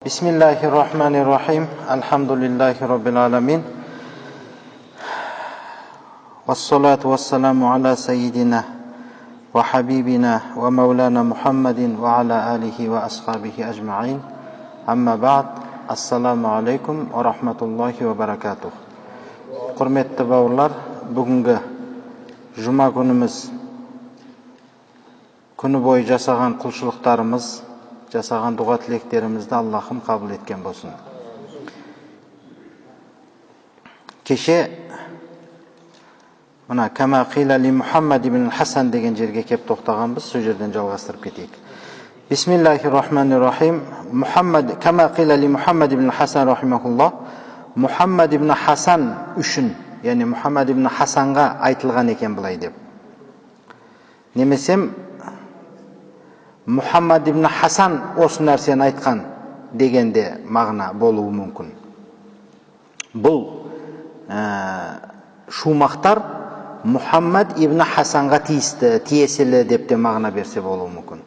Bismillahirrahmanirrahim. Elhamdülillahi Rabbil alemin. Vessalatu vesselamu ala seyyidina ve habibina ve mevlana Muhammedin ve ala alihi ve ashabihi ecma'in. Amma ba'd. Assalamu alaikum ve rahmetullahi ve berekatuh. Hürmetli bavurlar, bugünkü Cuma günümüz күні бойы жасаған құлшылықтарымыз, жасаған дұға тілектерімізді Аллахым қабыл еткен болсын. Кеше мына кама қила ли Мухаммад ибн Хасан деген жерге кеп тоқтағанбыз, сол жерден жалғастырып кетейік. Бисмиллахиррахманиррахим. Кама қила ли Мухаммад ибн Хасан рахимахуллах. Мухаммад ибн Хасан үшін, яғни Мухаммад ибн Хасанға айтылған екен былай деп. Немесем Мухаммад ибн Хасан осы нәрсені айтқан дегенде мағына болуы мүмкін. Бұл шумақтар Мухаммад ибн Хасанға тиесілі деп те мағына берсе болуы мүмкін.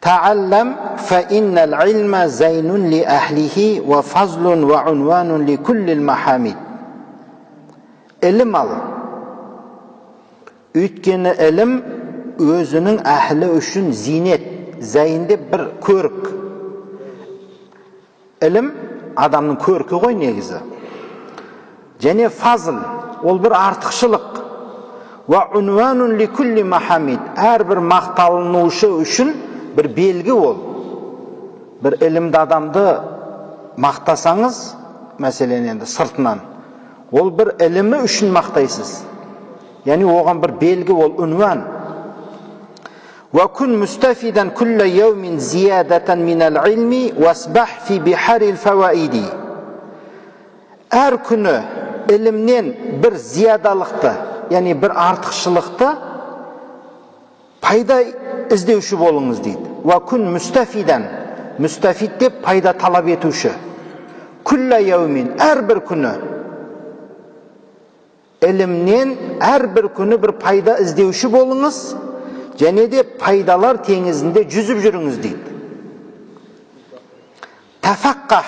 Тааллам фа иннал илма зайнун ли ахлихи ва фазлун ва унванун ли куллил махамид. Ілім ал. Өйткені ілім өзінің әхлі үшін зинет, зайынде бір көрік. Ілім адамның көркі ғой негізі. Және фазл, ол бір артықшылық. Ва унванун ли кулли махамид. Әрбір мақталынушы үшін бір белгі ол. Бір ілімді адамды мақтасаңыз, мәселен енді сыртынан, ол бір ілімі үшін мақтайсыз. Яғни оған бір белгі ол унван. وكن مستفيدا كل يوم زيادة من العلم واسبح في بحر الفوائد. Әр күні ілімнен бір зиядалықты, яғни бір артықшылықты пайда іздеуші болыңыз дейді. وكن مستفيدا, مستفид деп пайда талап етуші. كل يوم, әрбір күні ілімнен әрбір күні бір пайда іздеуші болыңыз. Және де пайдалар теңізінде жүзіп жүріңіз дейді. Тафаққах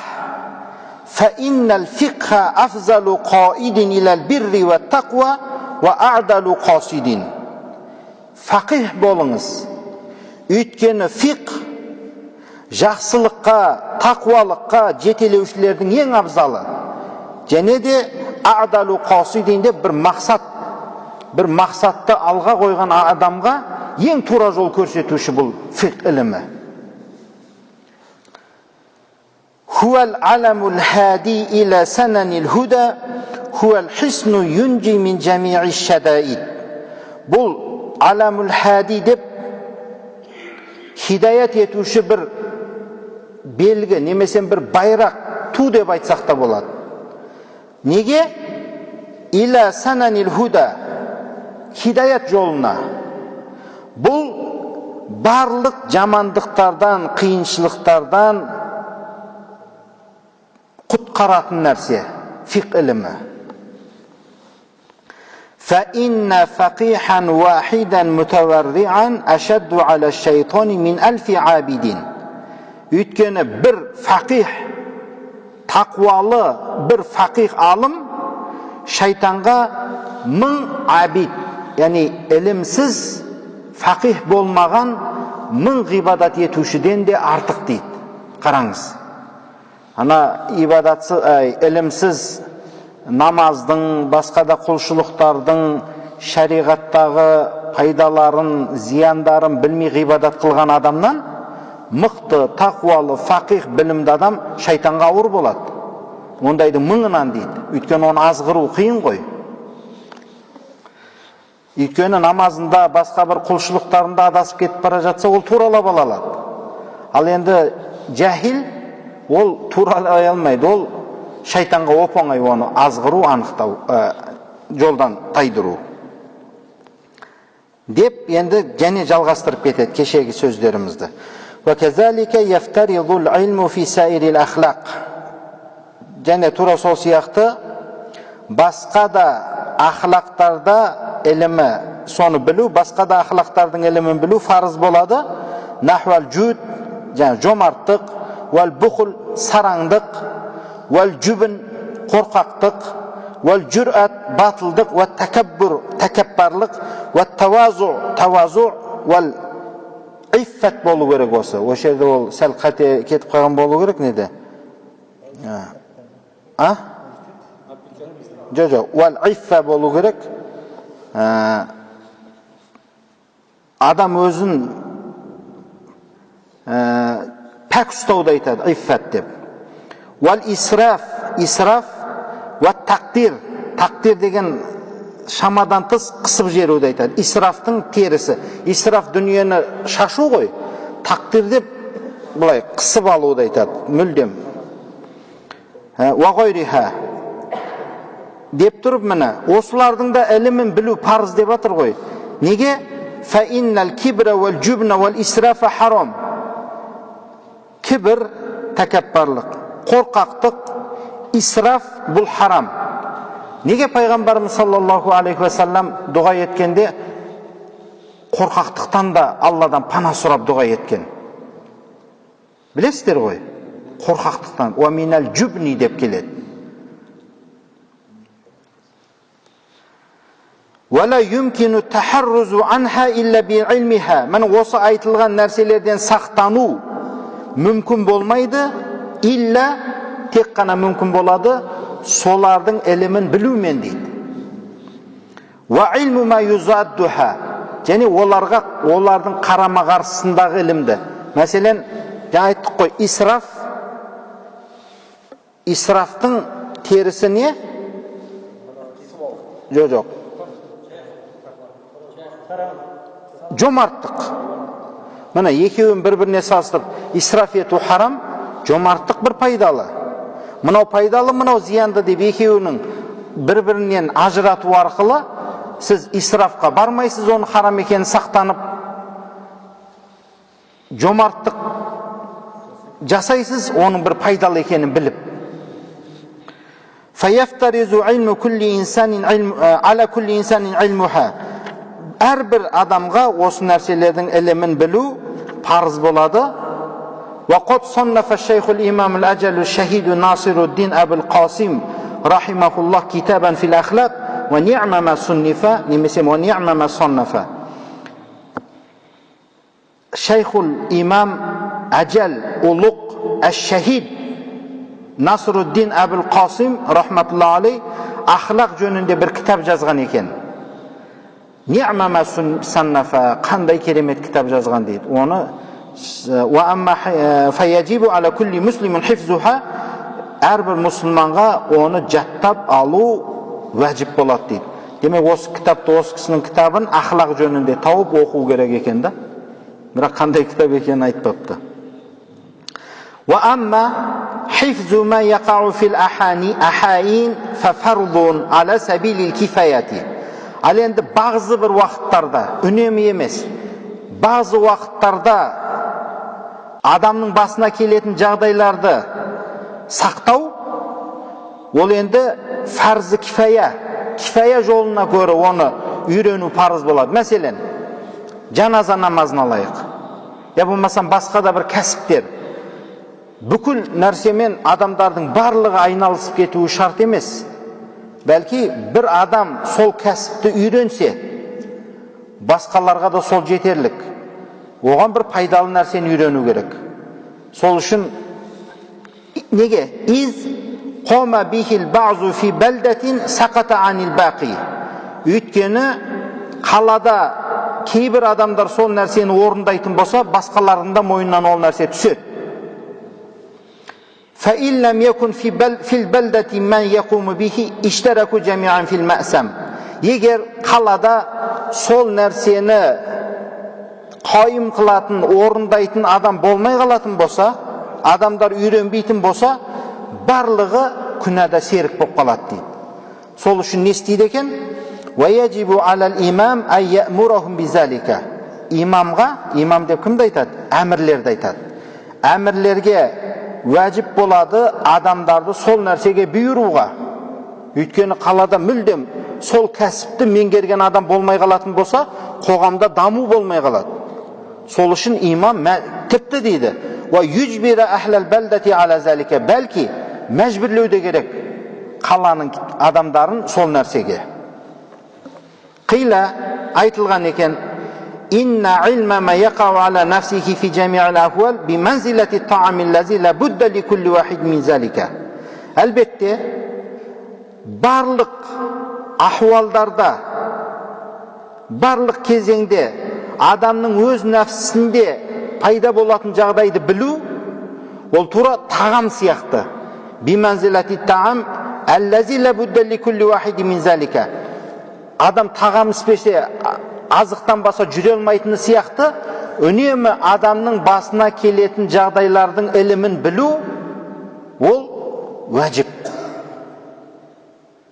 фа иннал фиқха афзалу қаидин илал бирри ва тақва ва аъдалу қасидин. Фақих болыңыз. Өйткені фиқ жақсылыққа, тақуалыққа жетелеушілердің ең абзалы. Және де аъдалу қасидин деп бір мақсатты алға қойған адамға ең тура жол көрсетуші бұл фиқ ілімі. Хуал аламул хади иля сананил худа хуал хисну юнджи мин джами'i шадаид. Бұл аламул хади деп хидаят етуші бір белгі, немесен бір байрақ, ту деп айтсақ та болады. Неге? Иля сананил худа, хидаят жолына. Бұл барлық жамандықтардан, қиыншылықтардан құтқаратын нәрсе, фиқ ілімі. Фа инна фақихан вахидан мутаварриан ашадду аля шайтани мин алфи абидин. Өйткені бір фақих, тақуалы бір фақих алым шайтанға 1000 абид, яғни ілімсіз фақих болмаған 1000 ғибадат етушіден де артық дейді. Қараңыз. Ана ілімсіз намаздың, басқа да құлшылықтардың шариғаттағы пайдаларын, зияндарын білмей ғибадат қылған адамнан мықты, тақуалы, фақих, білімді адам шайтанға ауыр болады. Ондайдың 1000-ынан дейді. Өйткені оны азғыру қиын ғой. Өйткені намазында, басқа бір құлшылықтарында адасып кетіп бара жатса, ол туралап алады. Ал енді жахил, ол туралай алмайды. Ол шайтанға оп-оңай оны азғыру, анықтау, жолдан тайдыру. Деп енді және жалғастырып кетеді кешегі сөздерімізді. وَكَذَلِكَ يَفْتَرِضُ الْعِلْمُ فِي سَائِرِ الْأَخْلَاقِ. Және тура сол сияқты басқа да ақлақтарда ілімі, соны білу, басқа да ақлақтардың ілімін білу фарыз болады. Нахуал жуд, жомарттық, wal buxl sarаңдық, wal jubn qorqaqdıq, wal jur'at batılдық, wa takabbur takabbarlıq, wa tawazu wal iffat bolu керек осы. O'sha yerda ol sal qate ketib qolgan bolu керек nede? Jo'jo, wal iffa bolu керек. Adam o'zin pak ustavda aytadi, iffat deb. Wal israf va taqdir degan shamadan tez qisib jeruvda aytadi. Israfning terisi. Israf dunyoni shashu qo'y. Taqdir deb bulay qisib oluvda aytadi. Muldem. Va g'oyriha deb turib mana o'slarning da ilmin bilu farz deb atir qo'y. Nega? Fa innal kibra wal jubna wal israfa harom. Kibr, takabbarlik, qo'rqaqlik, israf bu haram. Nega payg'ambarimiz sallallohu alayhi va sallam duo etganda qo'rqaqlikdan da Allohdan panoh so'rab duo etgan? Bilasizlar qo'y. Qo'rqaqlikdan va minal jubni deb keladi. Wala yumkinu taharruzu anha illa bi'ilmiha. Mana o'sha aytilgan narsalardan saqtanu mumkin bo'lmaydi, illa tek qana mumkin bo'ladi so'larning ilmin bilumen deydi. Va ilmu ma yuzadduha. Ya'ni ularning qarama qarshisindagi ilmdi. Masalan, yana aytdik qo'y, israfning terisi ne? Yo'q. Jo'martlik. Mana ikkovini bir-birine solishtirib, israf etu haram, jo'martlik bir foydali. Mana foydali, mana ziyonda deb ikkovining bir-biridan ajratuv orqali siz israfga barmaysiz, onu haram ekanini saqtanib jo'martlik jasaysiz, onun bir foydali ekanini bilib. Fayaftarizu ilmu kulli insanin ala kulli insanin ilmuha. Her bir adamga o'sha narsalarning ilmin bilu farz bo'ladi. Wa qad sannafa Shaykhul Imam al-Ajal al-Shahid Nasiruddin Abul Qasim rahimahullah kitaban fil akhlaq wa ni'ma ma sunnifa, nimisem wa ni'ma ma sannafa. Shaykhul Imam Ajal Uluq al-Shahid Nasiruddin Abul Qasim rahmatullohi alayh axloq jönünde bir kitap yozgan ekan. Ni'ma ma sannafa, qanday keremet kitap yozgan deydi. Onu va amma fayajibu ala kulli muslimin hifzuha, har bir musulmonga onu jattab alu vacib bo'ladi deydi. Demak, o'sha kitobda o'sha kishining kitobini axloq jönünde tavib o'qish kerak ekanda. Biroq qanday kitob ekanini aytibdi. Va amma hifzu ma yaqa'u fil ahayin fa fardun ala sabilil kifayati. Al endi ba'zi bir vaqtlarda, unumi emas, ba'zi vaqtlarda adamning basına kelетін жағдайларды saqtau, ol endi farzi kifaya yoluna göre onu үйрену farz bo'ladi. Masalan, janoza namozini alayıq. Ya bo'lmasam boshqa da bir kasbdir. Бүкіл нәрсемен адамдардың барлығы айналысып кетуі шарт емес. Бәлки бір адам сол кәсіпті үйренсе, басқаларға да сол жетерлік. Оған бір пайдалы нәрсені үйрену керек. Сол үшін неге? Из қома бихил бa'zu фи бәлдәтин сақата анил бақи. Өйткені қалада кейбір адамдар сол нәрсені орындайтын болса, басқаларының да мойнынан ол нәрсе түседі. فإن لم يكن في البلدة من يقوم به اشتركوا جميعا في المأسم. Егер қалада сол нәрсені қайым қылатын, орындайтын адам болмай қалатын болса, адамдар үйренбейтін болса, барлығы күнәда серік болып қалады дейді. Сол үшін не істейді екен? وَيَجِبُ عَلَى الْإِمَامِ أَنْ يَأْمُرَهُمْ بِذَلِكَ. Имам деп кімді айтады? Әмірлерді айтады. Әмірлерге вәжіп болады адамдарды сол нәрсеге бұйыруға. Өйткені қалада мүлдем сол кәсіпті меңгерген адам болмай қалатын болса, қоғамда даму болмай қалады. Сол үшін имам тіпті дейді, Ve yücbire ahlal beldeti ala zalike. Belki mecburluğu da gerek kalanın adamların sol nersege. Qila aytılgan eken inna ilma ma yaqa'u ala nafsihi fi jami'il ahval bi manzilati ta'amil lazi la budda li kulli wahid min zalika. Elbette barlık ahvallarda, barlık kezеңде adamның öz nafsinde пайда болатын жағдайды білу, ол тура тағам сияқты. Bi manzilati ta'am allazi la budda li kulli wahid min zalika. Адам тағам іспесе азықтан баса жүре алмайтыны сияқты, үнемі адамның басына келетін жағдайлардың ілімін білу, ол уәжіп.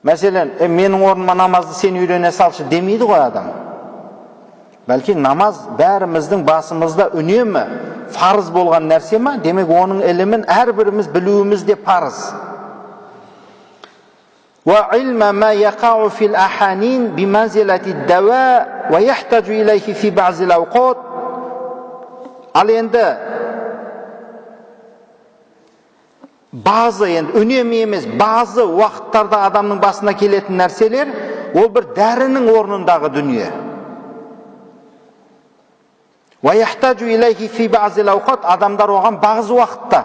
Мәселен, менің орныма намазды сен үйрене салшы демейді ғой адам. Бәлки намаз бәріміздің басымызда үнемі фарыз болған нәрсе ма? Демек оның ілімін әрбіріміз білуіміз де парыз. وعلم ما يقع في الأحانين بمنزلة الدواء ويحتاج إليه في بعض الأوقات. Al endi bazı, önemi емес, bazı vaqtlarda adamның басына келетін нәрселер, ол бір дәрінің орнындағы дүние. ويحتاج إليه في بعض الأوقات. Адамдар оған bazı уақытта.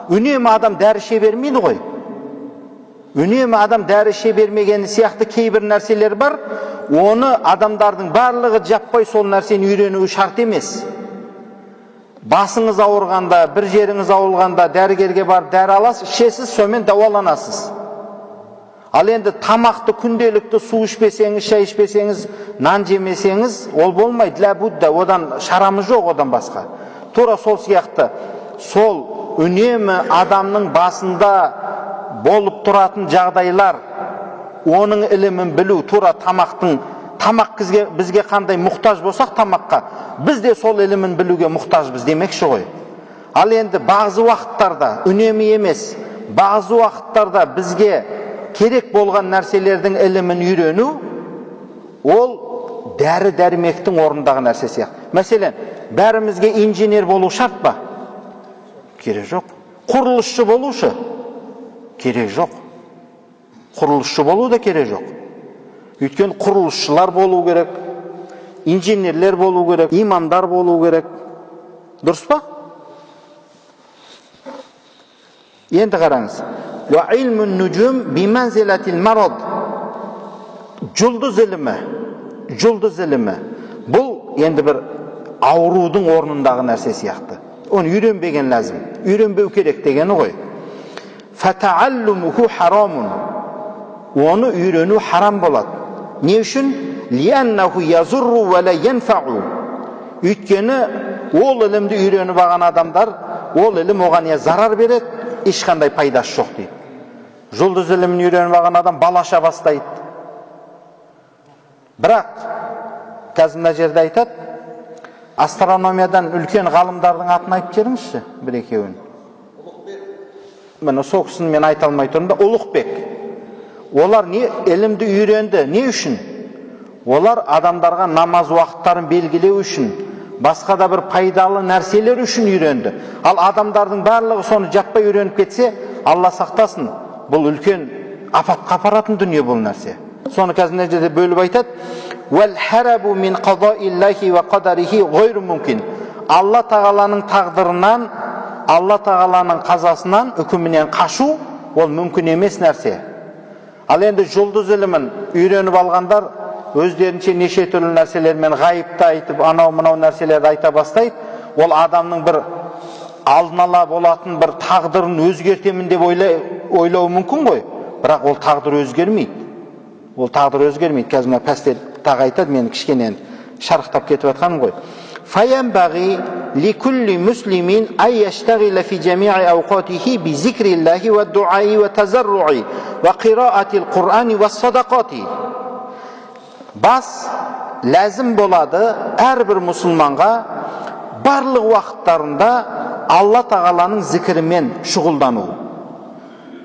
Үнемі адам дәрі іше бермейді ғой. Үнемі адам дәрі іше бермегені сияқты кейбір нәрселер бар. Оны адамдардың барлығы жаппай сол нәрсені үйренуі шарт емес. Басыңыз ауырғанда, бір жеріңіз ауырғанда дәрігерге барып дәрі аласыз, ішесіз, сонымен дауаланасыз. Ал енді тамақты күнделікті су ішпесеңіз, шай ішпесеңіз, нан жемесеңіз, ол болмайды. Ләбудда, одан шарамыз жоқ, одан басқа. Тура сол сияқты, сол үнемі адамның басында болып тұратын жағдайлар, оның ілімін білу, тура тамақ бізге қандай мұқтаж болсақ тамаққа, біз де сол ілімін білуге мұқтажбыз демекші ғой. Ал енді bazı уақыттарда, үнемі емес, bazı уақыттарда бізге керек болған нәрселердің ілімін үйрену, ол дәрі-дәрмектің орындағы нәрсе сияқты. Мәселен, бәрімізге инженер болу шарт па? Керек жоқ. Құрылысшы болушы? Керек жоқ. Құрылысшы болу да керек жоқ. Өйткені құрылысшылар болу керек, инженерлер болу керек, имамдар болу керек. Дұрыс па? Енді қараңыз. Ва илмун нужум би манзилатил марад. Жұлдыз ілімі. Бұл енді бір аурудың орнындағы нәрсе сияқты. Оны үйренбеген лазым. Үйренбеу керек дегені ғой. Фатааллумуху харамун. Оны үйрену харам болады. Не үшін? Лианнаху язурру ва ла янфау. Өйткені ол ілімді үйреніп алған адамдар, ол ілім оған не зарар береді, ешқандай пайдасы жоқ дейді. Жұлдыз ілімін үйреніп алған адам балаша бастайды. Бірақ қазір мына жерде айтады, астрономиядан үлкен ғалымдардың атын айтып беріңізші, бір-екеуін. Міне сол кісіні мен айта алмай тұрмын да, Ұлықбек. Олар не ілімді үйренді, не үшін? Олар адамдарға намаз уақыттарын белгілеу үшін, басқа да бір пайдалы нәрселер үшін үйренді. Ал адамдардың барлығы соны жаппай үйреніп кетсе, Алла сақтасын, бұл үлкен апатқа апаратын дүние бұл нәрсе. Соны қазір мына жерде бөліп айтады. Вал харабу мин қадауиллахи ва қадарихи ғойру мүмкін. Алла тағаланың тағдырынан, Алла тағаланың қазасынан, үкімінен қашу, ол мүмкін емес нәрсе. Ал енді жұлдыз ілімін үйреніп алғандар өздерінше неше түрлі нәрселермен ғайыпты айтып, анау-мынау нәрселерді айта бастайды. Ол адамның бір алдын ала болатын бір тағдырын өзгертемін деп ойлауы мүмкін ғой. Бірақ ол тағдыр өзгермейді. Қазір мына пәстер тағы айтады, мен кішкене шарықтап кетіп жатқаным ғой. فَيَنْبَغِي لِكُلِّ مُسْلِمٍ أَنْ يَشْتَغِلَ فِي جَمِيعِ أَوْقَاتِهِ بِذِكْرِ اللَّهِ وَالدُّعَاءِ وَالتَّضَرُّعِ وَقِرَاءَةِ الْقُرْآنِ وَالصَّدَقَاتِ. Бас ләзім болады әрбір мұсылманға барлық уақыттарында Алла тағаланың зікірімен шұғылдану,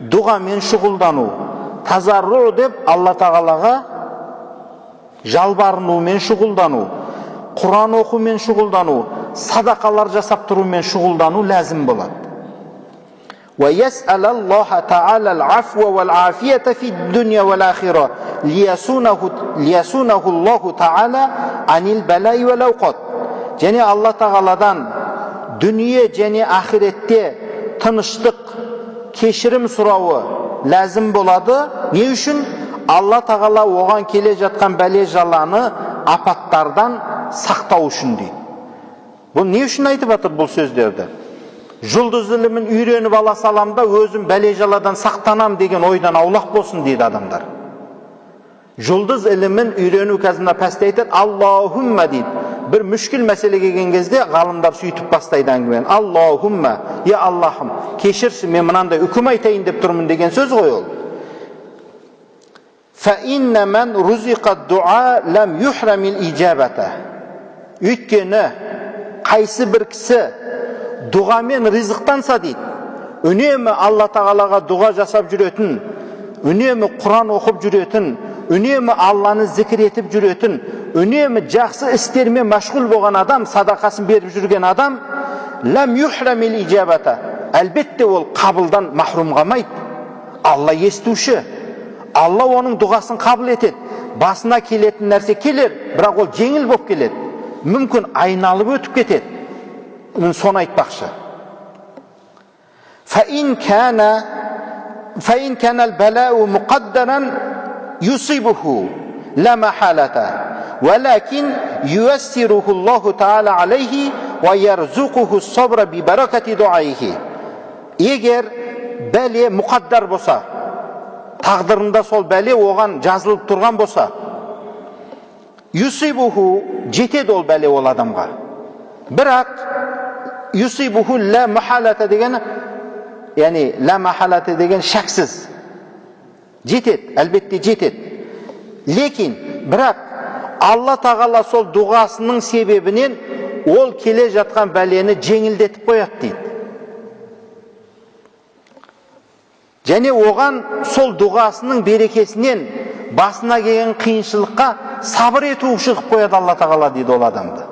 дұғамен шұғылдану, тазарру деп Алла тағалаға жалбарынумен шұғылдану, Құран оқумен шұғылдану, sadaqalar жасап тұрумен шұғылдану ләзім болады. وَيَسْأَلَ اللَّهَ تَعَالَى الْعَفْوَ وَالْعَافِيَةَ فِي الدُّنْيَا وَالْآخِرَةِ لِيَسُونَهُ اللَّهُ تَعَالَى عَنِ الْبَلَاءِ وَالْأَوْقَاتِ. Және Алла Тағаладан дүние және ақиретте тыныштық, кешірім сұрауы ләзім болады. Не үшін? Алла Тағала оған келе жатқан бәле жаланы, апаттардан сақтау үшін дейді. Бұл не үшін айтып жатыр бұл сөздерді? Жұлдыз ілімін үйреніп ала салам да өзім бәле жаладан сақтанам деген ойдан аулақ болсын дейді адамдар. Жұлдыз ілімін үйрену қазында пәсте айтады, Аллахумма дейді. Бір мүшкіл мәселе келген кезде ғалымдар сөйтіп бастайды әңгімені. Аллахумма, я Аллахым, кешірші, мен мынандай үкім айтайын деп тұрмын деген сөз ғой ол. فَإِنَّ مَنْ رُزِقَ الدُّعَاء لَمْ يُحْرَمِ الْإِجَابَةَ. Өйткені қайсы бір кісі дұғамен ризықтанса дейді, үнемі Алла Тағалаға дұға жасап жүретін, үнемі Құран оқып жүретін, үнемі Алланы зікір етіп жүретін, үнемі жақсы істермен мәшғұл болған адам, садақасын беріп жүрген адам, ләм юхрамил иджабата, әлбетте ол қабылдан махрум қалмайды. Алла естуші, Алла оның дұғасын қабыл етеді. Басына келетін нәрсе келер, бірақ ол жеңіл болып келеді. Мүмкін айналып өтіп кетеді. Мен соны айтпақшы. فَإِنْ كَانَ الْبَلَاءُ مُقَدَّرًا يُصِيبُهُ لَا مَحَالَةَ وَلَكِنْ يُيَسِّرُهُ اللَّهُ تَعَالَى عَلَيْهِ وَيَرْزُقُهُ الصَّبْرَ بِبَرَكَةِ دُعَائِهِ. Егер бәле мұқаддар болса, тағдырында сол бәле оған жазылып тұрған болса, юсибуху, жетеді ол бәле ол адамға. Бірақ юсибуху ла махалата деген, яғни ла махалата деген шәксіз жетеді, әлбетте жетеді. Лекин, бірақ Алла Тағала сол дұғасының себебінен ол келе жатқан бәлені жеңілдетіп қояды дейді. Және оған сол дұғасының берекесінен басына келген қиыншылыққа сабыр ету шығып қояды Алла Тағала дейді ол адамды.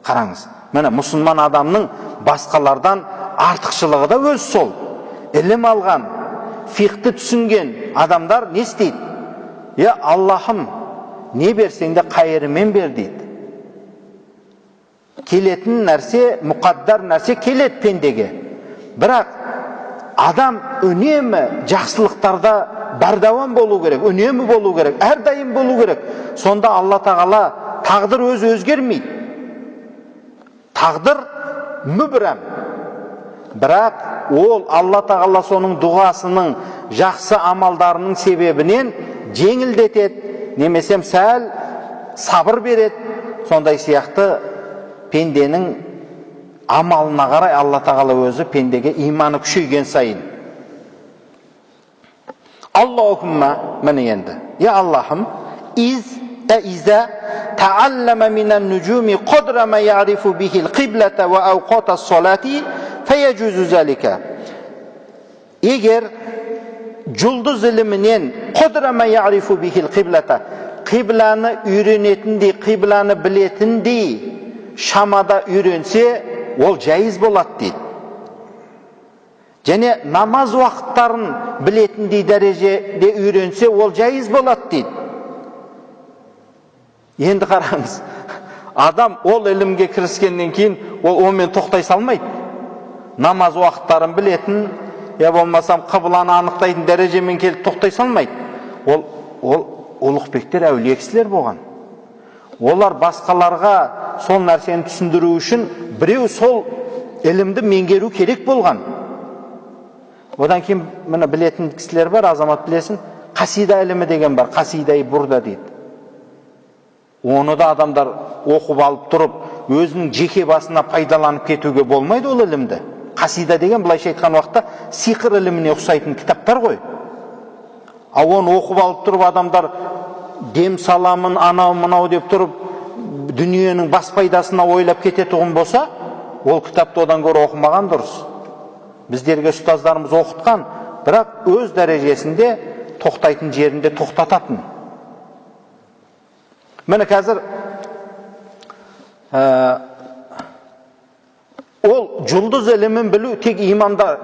Қараңыз, міне мұсылман адамның басқалардан артықшылығы да өз сол. Ілім алған, фиқті түсінген адамдар не істейді? Я Аллахым, не берсең де қайырымен бер дейді. Келетін нәрсе, мұқаддар нәрсе келеді пендеге. Бірақ адам үнемі жақсылықтарда бардауам болу керек, үнемі болу керек, әрдайым болу керек. Сонда Алла Тағала тағдыр өзі өзгермейді. Тағдыр мүбірәм. Бірақ ол Алла Тағала соның дұғасының жақсы амалдарының себебінен жеңілдетеді, немесе сәл сабыр береді. Сондай сияқты пенденің амалына қарай Алла Тағала өзі пендеге иманы күшейген сайын. Аллахумма, міне енді. Я Аллахым, إذا تعلم من النجوم قدر ما يعرف به القبلة وأوقات الصلاة فيجوز ذلك. Егер жұлдыз ілімінен قدر ما يعرف به القبلة, қибланы үйренетіндей, қибланы білетіндей шамада үйренсе, ол жайыз болады дейді. Және намаз уақыттарын білетіндей дәрежеде үйренсе, ол жайыз болады дейді. Енді қараңыз, адам ол ілімге кіріскеннен кейін ол онымен тоқтай салмайды. Намаз уақыттарын білетін, я болмасам қыбланы анықтайтын дәрежемен келіп тоқтай салмайды. Ол ұлықбектер, әулие кісілер болған. Олар басқаларға сол нәрсені түсіндіру үшін біреу сол ілімді меңгеру керек болған. Одан кейін міне білетін кісілер бар, азамат білесін, қасида ілімі деген бар, қасида-и бурда дейді. Оны да адамдар оқып алып тұрып, өзінің жеке басына пайдаланып кетуге болмайды ол ілімді. Қасида деген былайша айтқан уақытта сиқыр іліміне ұқсайтын кітаптар ғой. Оны оқып алып тұрып адамдар дем саламын, анау мынау деп тұрып, дүниенің бас пайдасына ойлап кететұғын болса, ол кітапты одан көрі оқымаған дұрыс. Біздерге ұстаздарымыз оқытқан, бірақ өз дәрежесінде тоқтайтын жерінде тоқтататын. Міне қазір жұлдыз ілімін білу тек имамдар,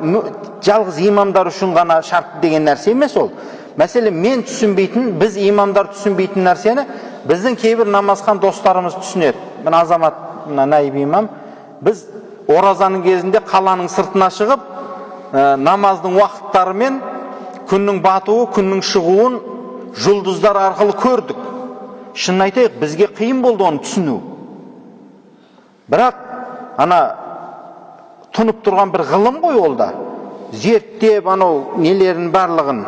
жалғыз имамдар үшін ғана шарт деген нәрсе емес ол. Мәселен, мен түсінбейтін, біз имамдар түсінбейтін нәрсені біздің кейбір намазхан достарымыз түсінеді. Мен Азамат, наиб имам, біз оразаның кезінде қаланың сыртына шығып, намаздың уақыттары мен күннің батуы, күннің шығуын жұлдыздар арқылы көрдік. Шынын айтайық, бізге қиын болды оны түсіну. Бірақ ана тұнып тұрған бір ғылым ғой ол да. Зерттеп, анау нелерін барлығын,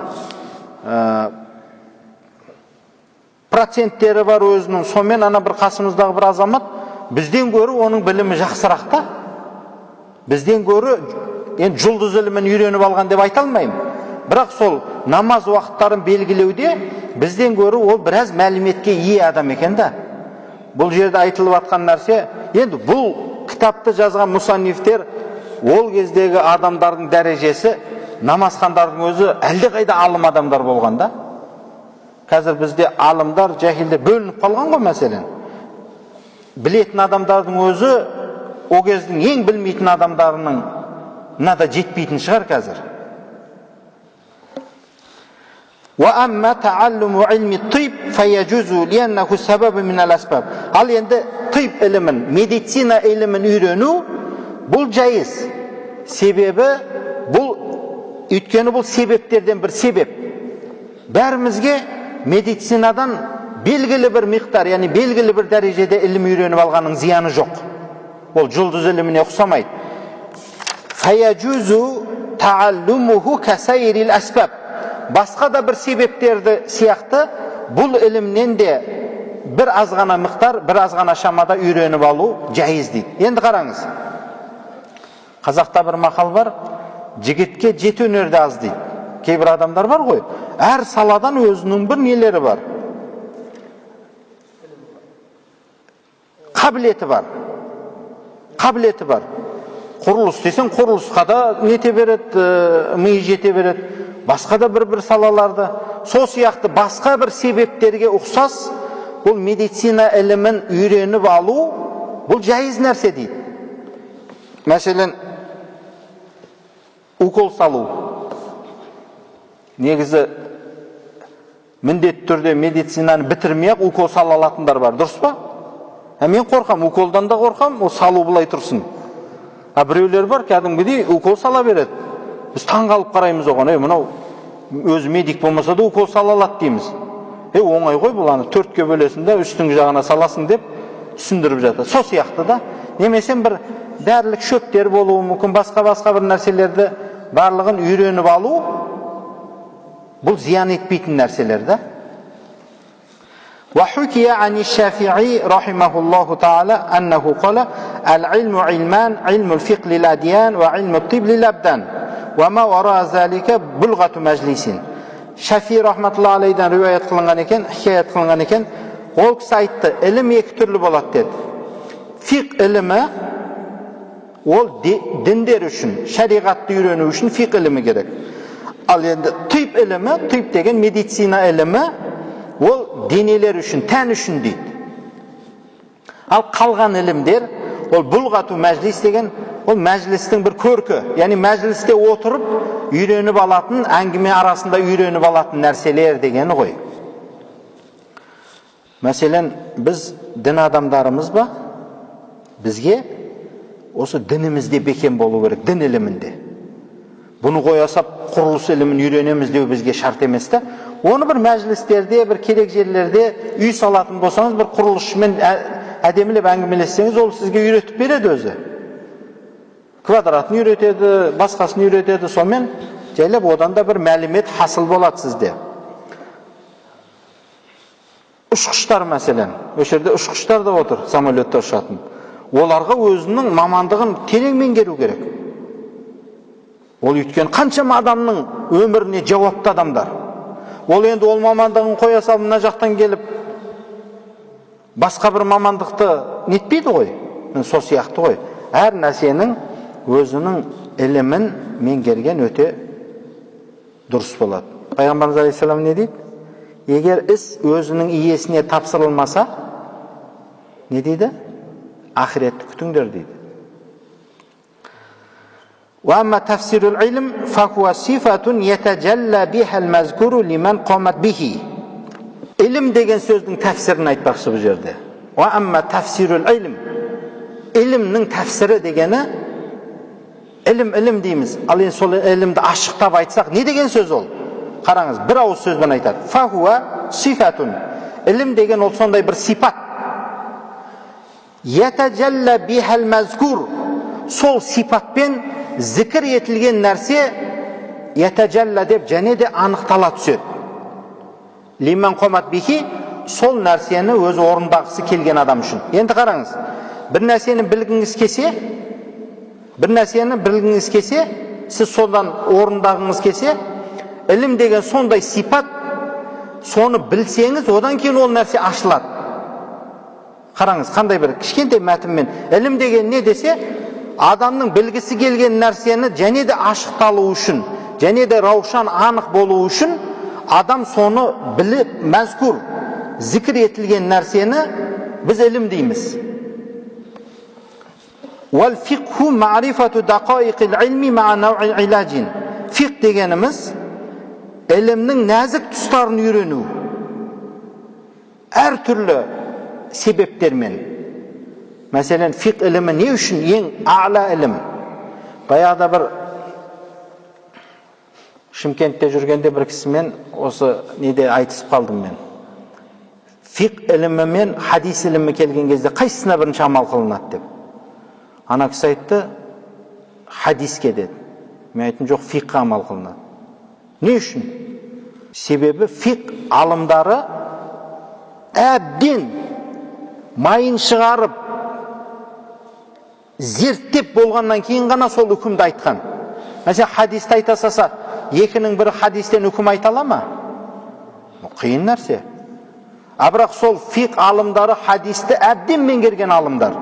проценттері бар өзінің. Сонымен ана бір қасымыздағы бір азамат бізден көрі оның білімі жақсырақ та. Бізден көрі енді жұлдыз ілімін үйреніп алған деп айта алмаймын. Бірақ сол намаз уақыттарын белгілеуде бізден көрі ол біраз мәліметке ие адам екен да. Бұл жерде айтылып атқан нәрсе, енді бұл кітапты жазған мұсаннифтер ол кездегі адамдардың дәрежесі, намазхандардың өзі әлдеқайда алым адамдар болған да. Қазір бізде алымдар, жахилдер бөлініп қалған ғой мәселен. Білетін адамдардың өзі о кездің ең білмейтін адамдарының да жетпейтін шығар қазір. وَأَمَّا تَعَلُّمُ عِلْمِ الطِّبِّ فَيَجُوزُ لِأَنَّهُ سَبَبٌ مِنَ الْأَسْبَابِ. Ал енді тип ілімін, медицина ілімін үйрену бұл жайыз. Себебі бұл, өйткені бұл себептерден бір себеп. Бәрімізге медицинадан белгілі бір миқтар, яғни белгілі бір дәрежеде ілім үйреніп алғаның зияны жоқ. Ол жұлдыз іліміне ұқсамайды. فَيَجُوزُ تَعَلُّمُهُ كَسَيْرِ الْأَسْبَابِ. Басқа да бір себептерді сияқты бұл ілімнен де бір аз ғана миқтар, бір аз ғана шамада үйреніп алу жайыз дейді. Енді қараңыз. Қазақта бір мақал бар, жігітке жеті өнерді аз дейді. Кейбір адамдар бар ғой, әр саладан өзінің бір нелері бар. Қабілеті бар. Құрылыс десең, құрылысқа да нете береді, миы жете береді. Басқа да бір салаларды, сол сияқты басқа бір себептерге ұқсас, бұл медицина ілімін үйреніп алу, бұл жайыз нәрсе дейді. Мәселен, укол салу. Негізі, міндетті түрде медицинаны бітірмей-ақ укол сала алатындар бар, дұрыс па? Мен қорқам, уколдан да қорқам, ол салу былай тұрсын. Біреулер бар, кәдімгідей укол сала береді. Біз таңғалып қараймыз оған, мынау өзі медик болмаса да укол сала алады дейміз. Оңай ғой бұл, аны төртке бөлесін де үстің жағына саласың деп түсіндіріп жатыр. Сол сияқты да, немесе бір дәрілік шөптер болуы мүмкін, басқа бір нәрселерді барлығын үйреніп алу, бұл зиян етпейтін нәрселер да. وحكي عن الشافعي رحمه الله تعالى أنه قال العلم علمان علم الفقه للأديان وعلم الطب للأبدان وما وراء ذلك بلغة مجلس. Шафи рахматулла алейден риуаят қылынған екен, хикаят қылынған екен, ол кісі айтты, ілім екі түрлі болады деді. Фиқ ілімі ол діндер үшін, шариғатты үйрену үшін фиқ ілімі керек. Ал енді тип ілімі, тип деген медицина ілімі, ол денелер үшін, тән үшін дейді. Ал қалған ілімдер, ол бұлғату мәжлис деген, ол мәжлістің бір көркі, яғни мәжлісте отырып үйреніп алатын, әңгіме арасында үйреніп алатын нәрселер дегені ғой. Мәселен, біз дін адамдарымыз ба? Бізге осы дінімізде бекем болу керек, дін ілімінде. Бұны қоясап, құрылыс ілімін үйренеміз деу бізге шарт емес та. Оны бір мәжілістерде, бір керек жерлерде үй салатын болсаңыз, бір құрылысшымен әдемілеп әңгімелессеңіз, ол сізге үйретіп береді өзі. Квадратын үйретеді, басқасын үйретеді, сонымен жайлап одан да бір мәлімет хасыл болады сізде. Ұшқыштар мәселен, өшерде ұшқыштар да отыр, самолетте ұшатын. Оларға өзінің мамандығын терең меңгеру керек. Ол өткен қаншама адамның өміріне жауапты адамдар. Ол енді ол мамандығын қоя салып, мына жақтан келіп, басқа бір мамандықты нетпейді ғой. Сол сияқты ғой. Әр нәрсенің өзінің ілімін меңгерген өте дұрыс болады. Пайғамбарымыз алейхиссалам не дейді? Егер іс өзінің иесіне тапсырылмаса, не дейді? Ахиретті күтіңдер дейді. وأما تفسير العلم فهو صفة يتجلى بها المذكور لمن قامت به. İlim деген сөздің тәфсірін айтпақшы бұл жерде. وأما تفسير العلم, ilmнің тәфсірі дегені, ilm дейміз. Ал енді сол ilmді ашықтап айтсақ, не деген сөз ол? Қараңыз, бір ауыз сөзбен айтады. فهو صفة. Ilm деген ол сондай бір сипат. يتجلى بها المذكور. Сол сипатпен зікір етілген нәрсе يتجلى деп және де анықтала түседі. Лиман қомат бихи, сол нәрсені өзі орындағысы келген адам үшін. Енді қараңыз, бір нәрсені білгіңіз келсе, сіз содан орындағыңыз келсе, ілім деген сондай сипат, соны білсеңіз, одан кейін ол нәрсе ашылады. Қараңыз, қандай бір кішкентай мәтінмен. Ілім деген не десе, адамның білгісі келген нәрсені және де ашықталу үшін, және де раушан анық болу үшін, адам соны біліп, мәзкур, зікір етілген нәрсені біз ілім дейміз. وَالْفِقْهُ مَعْرِفَةُ دَقَائِقِ الْعِلْمِ مَعَ نَوْعِ الْعِلَاجٍ. Фиқ дегеніміз ілімнің нәзік тұстарын үйрену. Әр түрлі себептермен. Мәселен, фиқ ілімі не үшін ең ағла ілім? Баяғыда бір Шымкентте жүргенде бір кісімен осы неде айтысып қалдым мен. Фиқ ілімі мен хадис ілімі келген кезде қайсысына бірінші амал қылынады деп. Ана кісі айтты, хадиске деді. Мен айттым, жоқ, фиққа амал қылынады. Не үшін? Себебі фиқ алымдары әбден майын шығарып, зерттеп болғаннан кейін ғана сол үкімді айтқан. Мәселен, хадисті айта салса, екінің бірі хадистен үкім айта ала ма? Қиын нәрсе. Бірақ сол фиқ алымдары хадисті әбден меңгерген алымдар.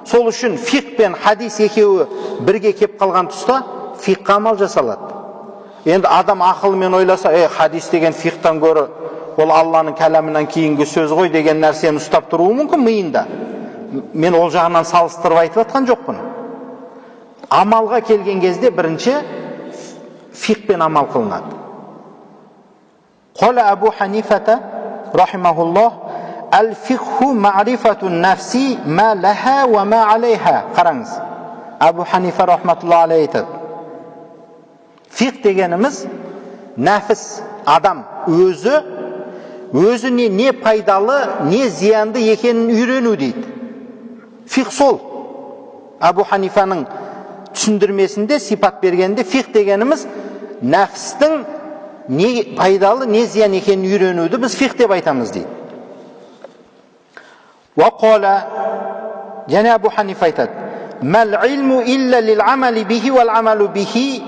Сол үшін фиқ пен хадис екеуі бірге кеп қалған тұста фиққа амал жасалады. Енді адам ақылымен ойласа, хадис деген фиқтан гөрі ол Алланың кәламынан кейінгі сөз ғой деген нәрсені ұстап тұруы мүмкін миында. Мен ол жағынан салыстырып айтып жатқан жоқпын. Амалға келген кезде бірінші фиқпен амал қылынады. Қола Абу Ханифата рахимахуллах, әл-фиқху ма'рифатун нафси ма лаха ва ма алейха. Қараңыз, Абу Ханифа рахматуллах алейhi айтады. Фиқ дегеніміз нәфіс, адам өзіне не пайдалы, не зиянды екенін үйрену дейді. Фиқ сол. Абу Ханифаның түсіндірмесінде сипат бергенде фиқ дегеніміз нәфістің не пайдалы, не зиян екенін үйренуді біз фиқ деп айтамыз дейді. Вақала, және Абу Ханифа айтады, мәл илму илля лил амали бихи вал амалу бихи,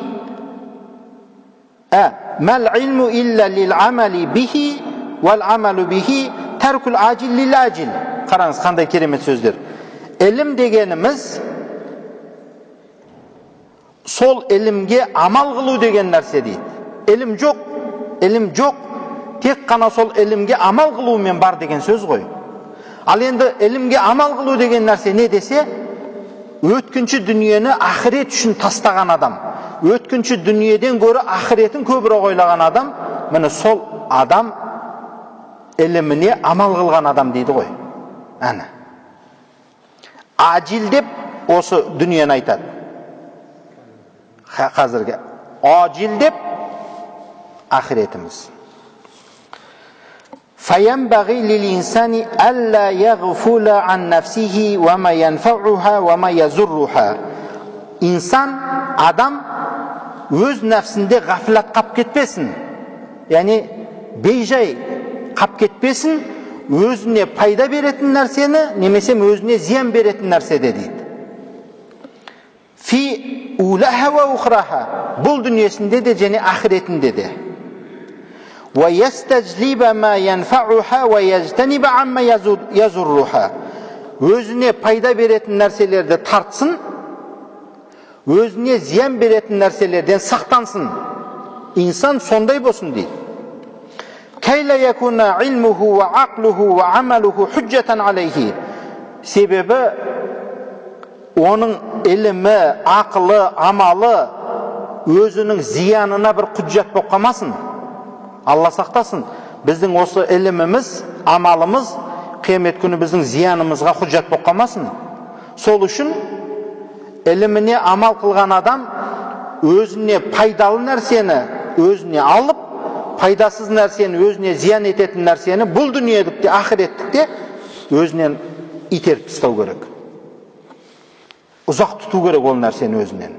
мәл илму илля лил амали бихи вал амалу бихи тәркул ажил лил ажил. Қараңыз, қандай керемет сөздер. Ілім дегеніміз сол ілімге амал қылу деген нәрсе дейді. Ілім жоқ, тек қана сол ілімге амал қылумен бар деген сөз ғой. Ал енді ілімге амал қылу деген нәрсе не десе, өткінші дүниені ақырет үшін тастаған адам, өткінші дүниеден гөрі ақыретін көбірек ойлаған адам, міне сол адам іліміне амал қылған адам дейді ғой. Әні. Ажил деп осы дүниені айтады. Қазірге ажил деп ақыретіміз. فَيَنْبَغِي لِلْإِنسَانِ أَلَّا يَغْفُلَ عَنْ نَفْسِهِ وَمَا يَنْفَعُهَا وَمَا يَزُرُّهَا. İnsan, adam өз нәпсінде ғафлат қап кетпесін. Яғни бейжай қап кетпесін, өзіне пайда беретін нәрсені, немесе өзіне зиян беретін нәрседе дейді. Фи улаха ва ухраха. Бұл дүниесінде де және ақыретінде де. وَيَسْتَجْلِبَ مَا يَنْفَعُهَا وَيَجْتَنِبَ عَمَّا يَزُرُّهَا. Өзіне пайда беретін нәрселерді тартсын, өзіне зиян беретін нәрселерден сақтансын. İnsan сондай болсын дейді. كَيْلَ يَكُنَ عِلْمُهُ وَعَقْلُهُ وَعَمَلُهُ حُجَّةً عَلَيْهِ. Себебі оның ілімі, ақылы, амалы өзінің зиянына бір құджат болып қалмасын. Алла сақтасын. Біздің осы іліміміз, амалымыз қиямет күні біздің зиянымызға құджат болып қалмасын. Сол үшін іліміне амал қылған адам өзіне пайдалы нәрсені өзіне алып, пайдасыз нәрсені, өзіне зиян ететін нәрсені бұл дүниелікте, ақыреттікте өзінен итеріп тастау керек. Ұзақ тұту керек ол нәрсені өзінен.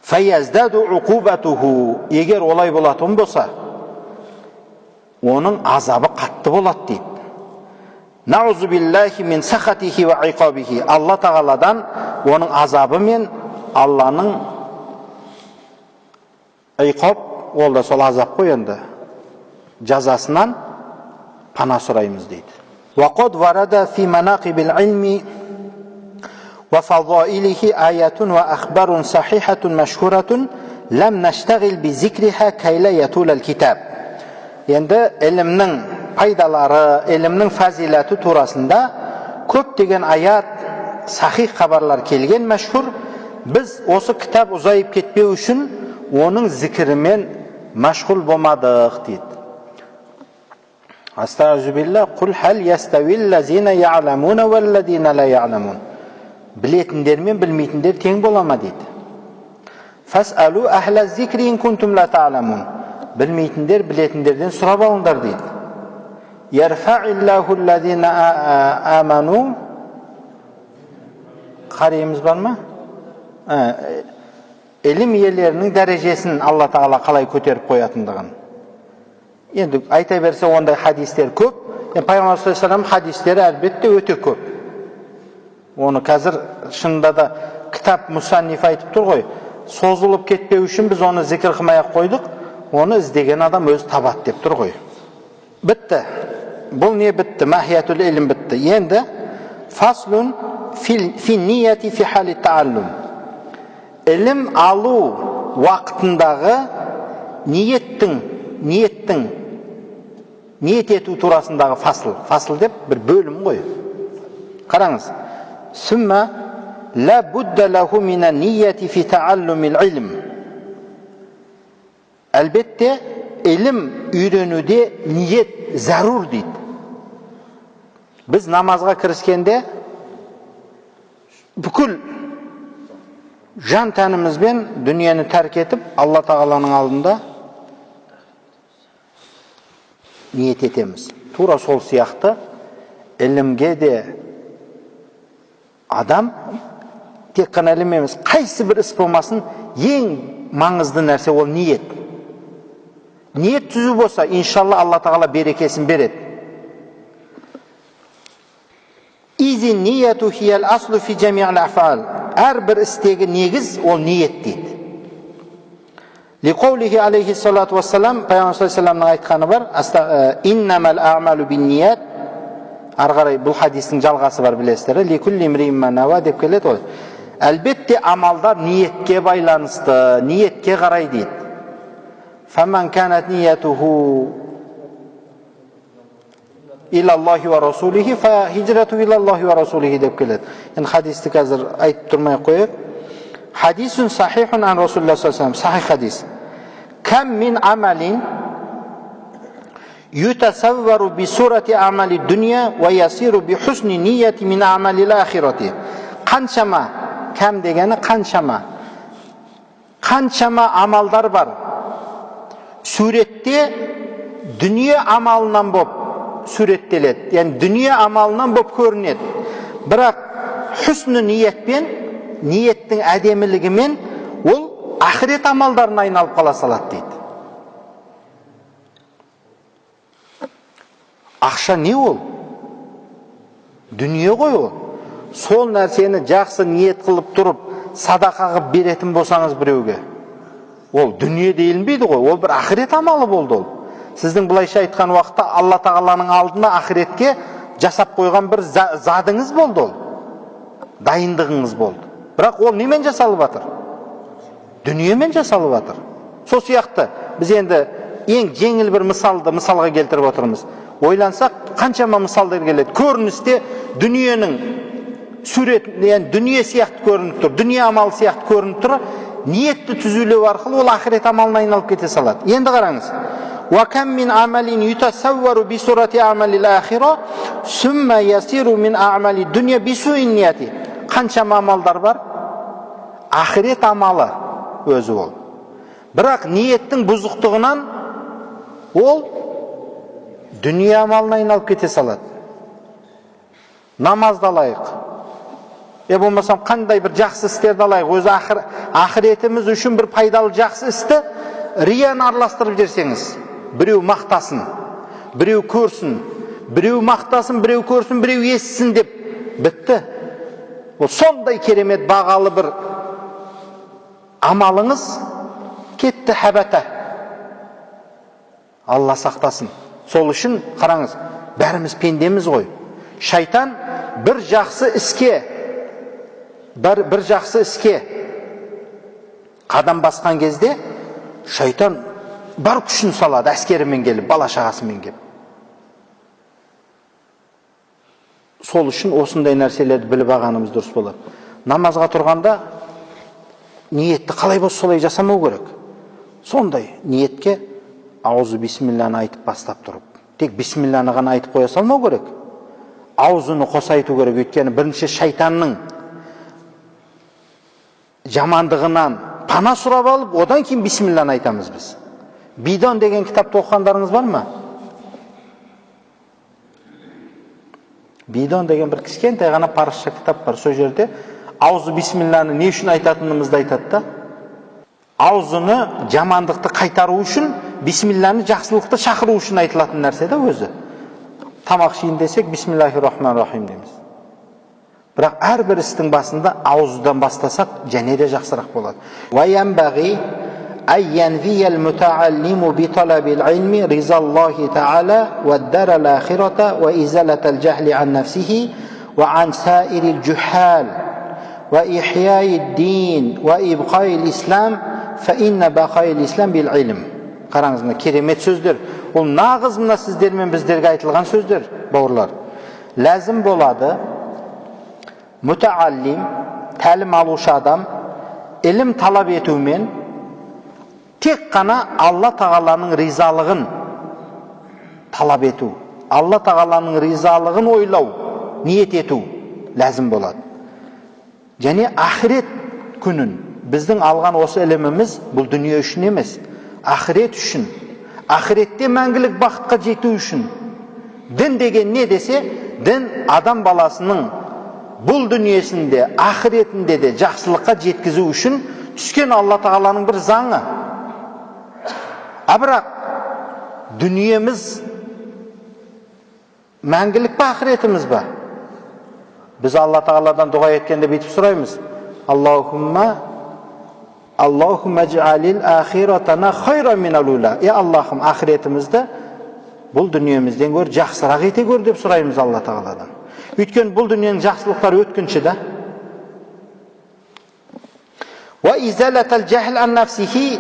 Фаяздadu уқубатуху, егер олай болатын болса, оның азабы қатты болады дейді. Наузу биллахи мин сахатихи ва иқабихи. Алла тағаладан оның азабы мен Алланың иқаб, ол да сол азап қой енді, жазасынан пана сұраймыз дейді. Вақад варада фи манақибил илми ва фадаилихи аятун ва ахбарун сахихатун машхуратун лам наштағил би зикриха кайла ятулал китаб. Енді ілімнің пайдалары, ілімнің фазилаты турасында көптеген аят, сахих хабарлар келген, мәшһүр. Біз осы кітап ұзайып кетпеу үшін оның зікірімен мәшғұл болмадық дейді. Астағфируллах, құл хал яставиллазина я'ламуна валлазина ла я'ламун. Білетіндер мен білмейтіндер тең бола ма дейді. Фасалу ахла зикри ин кунтум ла та'ламун. Білмейтіндер білетіндерден сұрап алыңдар дейді. Ярфа'иллаху аллазина аману. Қараймыз бар ма? Ілім иелерінің дәрежесін Алла Тағала қалай көтеріп қоятындығын. Енді айта берсе ондай хадистер көп. Пайғамбар саллаллаху алейхи ва саллям хадистері әлбетте өте көп. Оны қазір шынында да кітап мұсанниф айтып тұр ғой. Созылып кетпеу үшін біз оны зікір қылмай-ақ қойдық. Оны іздеген адам өзі табады деп тұр ғой. Бітті. Бұл не бітті? Махиятул илм бітті. Енді фаслун фи нияти фи хали тааллум. Ілім алу уақытындағы ниет ету турасындағы фасл деп бір бөлім ғой. Қараңыз. Сүмма ла будда лаху мина нияти фи тааллумил илм. Әлбетте ілім үйренуде ниет зарур дейді. Біз намазға кіріскенде бүкіл жан тәнімізбен дүниені тәрк етіп, Алла Тағаланың алдында ниет етеміз. Тура сол сияқты ілімге де адам тек қана ілім емес, қайсы бір іс болмасын, ең маңызды нәрсе ол ниет. Ниет түзу болса, иншалла Алла Тағала берекесін береді. Изи нияту хиял аслу фи жами'ал аф'ал. Әрбір істегі негіз ол ниет дейді. Лиқаулихи алейхи салату вассалам, Пайғамбар саллаллаху алейхи вассаламның айтқаны бар, иннамал а'малу бин ният. Арғарай бұл хадистің жалғасы бар, білесіздер. Ликулли имриин ма нава деп келеді ғой. Әлбетте амалдар ниетке байланысты, ниетке қарай дейді. Фаман канат ниятуху илаллахи ва расулихи фа хижрату илаллахи ва расулихи деп келеді. Енді хадисті қазір айтып тұрмай қойып. Хадисун сахихун ан Расулуллах саллаллаху алейхи ва саллям. Сахих хадис. Кам мин амалин ютасаввару би сурати амали дуния ва ясиру би хусни нияти мин амали лахирати. Қаншама, кам дегені қаншама амалдар бар. Суретте дүние амалынан боп суреттеледі. Яғни дүние амалынан боп көрінеді. Бірақ хусны ниетпен, ниеттің әдемілігімен ол ақырет амалдарына айналып қала салады дейді. Ақша не ол? Дүние ғой ол. Сол нәрсені жақсы ниет қылып тұрып, садақа қылып беретін болсаңыз біреуге, ол дүние дейілмейді ғой, ол бір ақырет амалы болды ол. Сіздің бұлайша айтқан уақытта Алла Тағаланың алдына ақыретке жасап қойған бір задыңыз болды ол. Дайындығыңыз болды. Бірақ ол немен жасалып жатыр? Дүниемен жасалып жатыр. Сол сияқты біз енді ең жеңіл бір мысалға келтіріп отырмыз. Ойлансақ, қаншама мысалдар келеді. Көріністе дүниенің сурет, yani дүние сияқты көрініп тұр, дүние амалы сияқты көрініп тұр, ниетті түзулеу арқылы ол ақырет амалына айналып кете салады. Енді қараңыз. وَكَمْ مِنْ عَمَلٍ يُتَسَوَّرُ بِسُورَةِ عَمَلِ الْآخِرَةِ ثُمَّ يَسِيرُ مِنْ أَعْمَالِ الدُّنْيَا بِسُوءِ النِّيَّةِ. Қаншама амалдар бар? Ақырет амалы өзі ол. Бірақ ниеттің бұзықтығынан ол дүние амалына айналып кете салады. Намазды алайық. Болмасам қандай бір жақсы істерді алайық. Өзі ақыретіміз үшін бір пайдалы жақсы істі рияны араластырып жерсеңіз, біреу мақтасын, біреу көрсін, біреу мақтасын, біреу көрсін, біреу естісін деп бітті. Ол сондай керемет бағалы бір амалыңыз кетті хабата. Алла сақтасын. Сол үшін қараңыз, бәріміз пендеміз ғой. Шайтан бір жақсы іске қадам басқан кезде шайтан бар күшін салады, әскерімен келіп, бала шағасымен келіп. Сол үшін осындай нәрселерді біліп алғанымыз дұрыс болады. Намазға тұрғанда ниетті қалай болса солай жасамау керек. Сондай ниетке аузы бисмилланы айтып бастап тұрып. Тек бисмилланы ғана айтып қоя салмау керек. Аузыны қоса айту керек. Өйткені бірінші шайтанның жамандығынан пана сұрап алып, одан кейін бисмилланы айтамыз біз. Бидон деген кітапты оқығандарыңыз бар ма? Бидон деген бір кішкентай ғана парызша кітап бар. Сол жерде аузы бисмилланы не үшін айтатынымызды айтады да. Аузыны жамандықты қайтару үшін, бисмилланы жақсылықты шақыру үшін айтылатын нәрсе де өзі. Тамақ ішейін десек, бисмиллахир-рахманир-рахим дейміз. Бірақ әрбір істің басында аузыдан бастасақ, және де жақсырақ болады. وَيَنْبَغِي أَنْ يَنْوِيَ الْمُتَعَلِّمُ بِطَلَبِ الْعِلْمِ رِضَا اللَّهِ تَعَالَى وَالدَّارَ الْآخِرَةَ وَإِزَالَةَ الْجَهْلِ عَنْ نَفْسِهِ وَعَنْ سَائِرِ الْجُحَّالِ وَإِحْيَاءِ الدِّينِ وَإِبْقَاءِ الْإِسْلَامِ فَإِنَّ بَقَاءَ الْإِسْلَامِ بِالْعِلْمِ. Қараңыз, мына керемет сөздер. Ол нағыз мына сіздер мен біздерге айтылған сөздер, бауырлар. Ләзім болады мүтәаллим, тәлім алушы адам, ілім талап етумен тек қана Алла тағаланың ризалығын талап ету, Алла тағаланың ризалығын ойлау, ниет ету ләзім болады. Және ақырет күнін, біздің алған осы іліміміз бұл дүние үшін емес, ақырет үшін, ақыретте мәңгілік бақытқа жету үшін. Дін деген не десе, дін адам баласының бұл дүниесінде, ақыретінде де жақсылыққа жеткізу үшін түскен Алла тағаланың бір заңы. Бірақ дүниеміз мәңгілік па, ақыретіміз ба? Біз Алла тағаладан дұға еткенде бүйтіп сұраймыз. Аллахумма джалил ахиратана хайра минал ула. Аллахым, ақыретімізді бұл дүниемізден гөр жақсырақ ете гөр деп сұраймыз Алла тағаладан. Өйткені бұл дүниенің жақсылықтары өткінші да. Ва изалатал жахл ан нафсихи,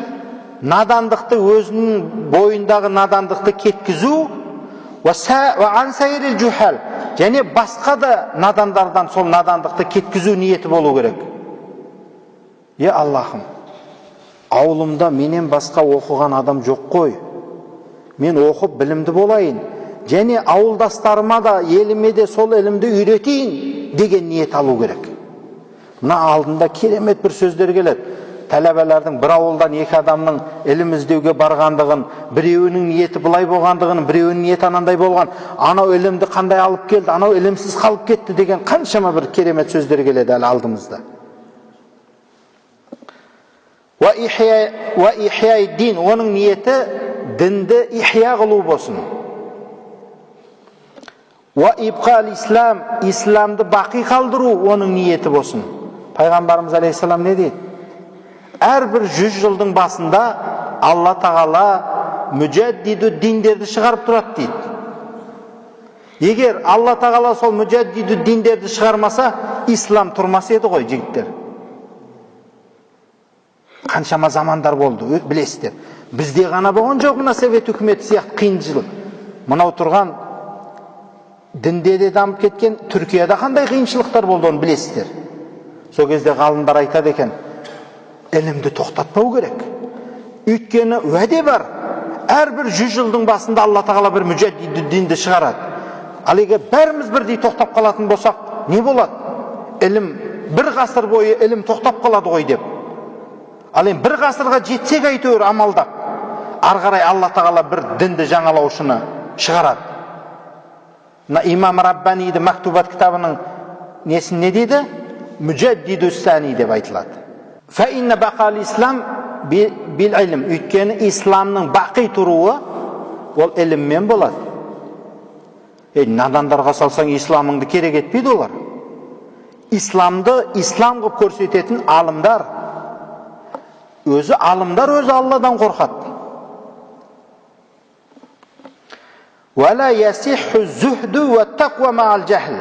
надандықты, өзінің бойындағы надандықты кеткізу, ва ан сайрил жухал, және басқа да надандардан сол надандықты кеткізу ниеті болу керек. Аллахым, ауылымда менен басқа оқыған адам жоқ қой. Мен оқып білімді болайын. Және ауылдастарыма да, еліме де сол ілімді үйретейін деген ниет алу керек. Мына алдында керемет бір сөздер келеді. Тәләбәлердің бір ауылдан екі адамның ілім іздеуге барғандығын, біреуінің ниеті былай болғандығын, біреуінің ниеті анандай болған, анау ілімді қандай алып келді, анау ілімсіз қалып кетті деген қаншама бір керемет сөздер келеді әлі алдымызда. Ва ихяи дин, оның ниеті дінді ихя қылу болсын. Ва ибқал ислам, исламды бақи қалдыру оның ниеті болсын. Пайғамбарымыз алейхиссалам не дейді? Әрбір 100 жылдың басында Алла тағала мүжәддиду диндерді шығарып тұрады дейді. Егер Алла тағала сол мүжәддиду диндерді шығармаса, ислам тұрмас еді ғой, жігіттер. Қаншама замандар болды, білесіздер. Бізде ғана болған жоқ мына совет үкіметі сияқты қиын жыл. Мынау тұрған Дінде де дамып кеткен. Түркияда қандай қиыншылықтар болды, оны білесіздер. Сол кезде ғалымдар айтады екен, ілімді тоқтатпау керек. Өйткені уәде бар. Әрбір 100 жылдың басында Алла тағала бір мүжәддид динді шығарады. Ал егер бәріміз бірдей тоқтап қалатын болсақ, не болады? Ілім, бір ғасыр бойы ілім тоқтап қалады ғой деп. Ал енді бір ғасырға жетсек әйтеуір амалдап, ары қарай Алла тағала бір дінді жаңалаушыны шығарады. Имам Раббаниді Мактубат кітабының несін не дейді? Мүжәддиду сәни деп айтылады. Фа инна бақал ислам бил илм. Өйткені исламның бақи тұруы ол іліммен болады. Надандарға салсаң исламыңды керек етпейді олар. Исламды ислам қылып көрсететін алымдар. Өзі алымдар өзі Алладан қорқады. Вала ясиху зухду ва тақва маал жахл.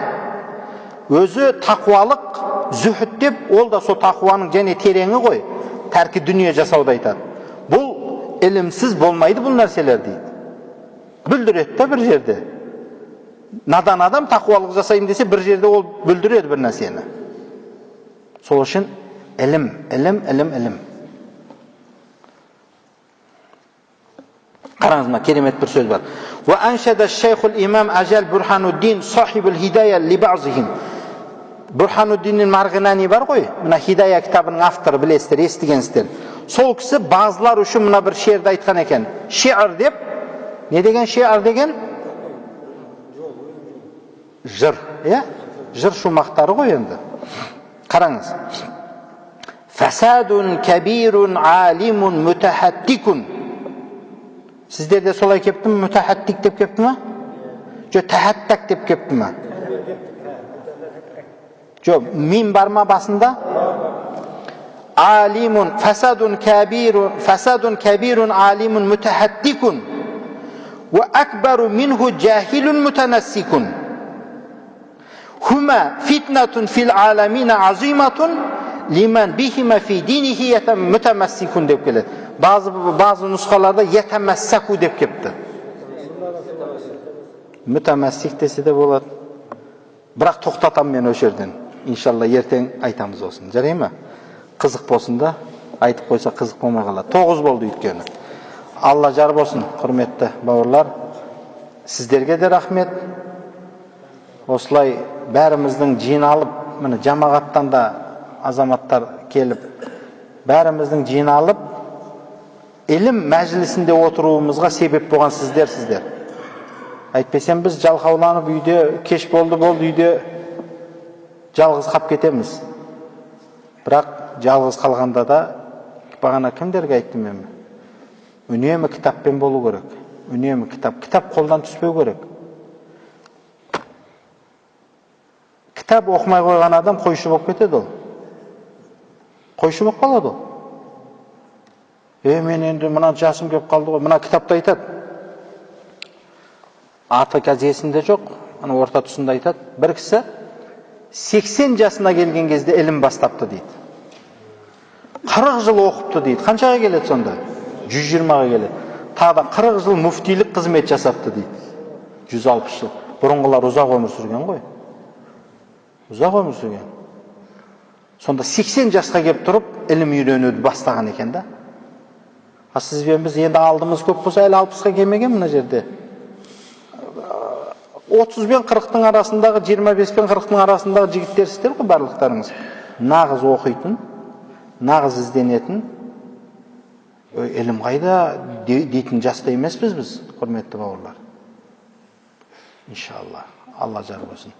Өзі тақуалық, зүхд деп, ол да сол тақуаның және тереңі ғой. Тәркі дүние жасауды айтады. Бұл ілімсіз болмайды бұл нәрселер дейді. Бүлдіреді да бір жерде. Надан адам тақуалық жасайым десе бір жерде ол бүлдіреді бір нәрсені. Сол үшін ілім. Қараңызма, керемет бір сөз бар. Ва аншада шейхул имам ажал Бурхануддин сахибул хидая ли бa'зихим. Бурхануддиннің Марғинани бар ғой, мына Хидая кітабының авторы, білесіздер, естігенсіздер. Сол кісі базылар үшін мына бір шерді айтқан екен. Шиар деп, не деген шиар деген? Жыр, жыр шумақтары ғой енді. Қараңыз. Фасадун кабирун алимун мутахаттикун. Сіздерде солай кепті ме? Мутахаттик деп кепті ме? Жоқ, тахаттак деп кепті ме? Жоқ, мим бар ма басында? Алимун, фасадун кабирун алимун мутахаттикун. Ва акбару минху джахилун мутанассикун. Хума фитнатун фил аламина азиматун лиман бихима фи динихи мутамассикун деп келеді. Bazı nusxalarda yetemessaku деп кепті. Mutamassik dесе де болады. Бірақ тоқтатам мен өш жерден. Иншалла ертең айтамыз осын. Жарай ма? Қызық болсын да, айтып қойса қызық болмай қалады. 9 болды өйткені. Алла жар болсын, құрметті бауырлар. Сіздерге де рахмет. Осылай бәріміздің жиналып, міне жамағаттан да азаматтар келіп, бәріміздің жиналып ілім мәжілісінде отыруымызға себеп болған сіздер. Айтпесем біз жалқауланып үйде, кеш болды үйде жалғыз қап кетеміз. Бірақ жалғыз қалғанда да бағана кімдерге айттым мен? Үнемі кітаппен болу керек. Үнемі кітап қолдан түспеу керек. Кітап оқымай қойған адам қойшы болып кетеді ол. Қойшы болып қалады ол. Мен енді мына жасым кеп қалды ғой. Мына кітапта айтады. Аты қазесінде жоқ, ана орта тұсында айтады. Бір кісі 80 жасына келген кезде ілім бастапты дейді. 40 жыл оқыпты дейді. Қаншаға келеді сонда? 120-ға келеді. Тағы 40 жыл мүфтилік қызмет жасапты дейді. 160 жыл. Бұрынғылар ұзақ өмір сүрген ғой. Ұзақ өмір сүрген. Сонда 80 жасқа келіп тұрып, ілім үйренуді бастаған екен да. Сізбен біз енді алдымыз көп болса, әлі 60-қа келмеген мына жерде. 30 бен 40-тың арасындағы, 25 бен 40-тың арасындағы жігіттерсіздер ғой барлықтарыңыз. Нағыз оқитын, нағыз ізденетін, ілім қайда дейтін жаста емеспіз біз, құрметті бауырлар. Иншалла, Алла жар болсын.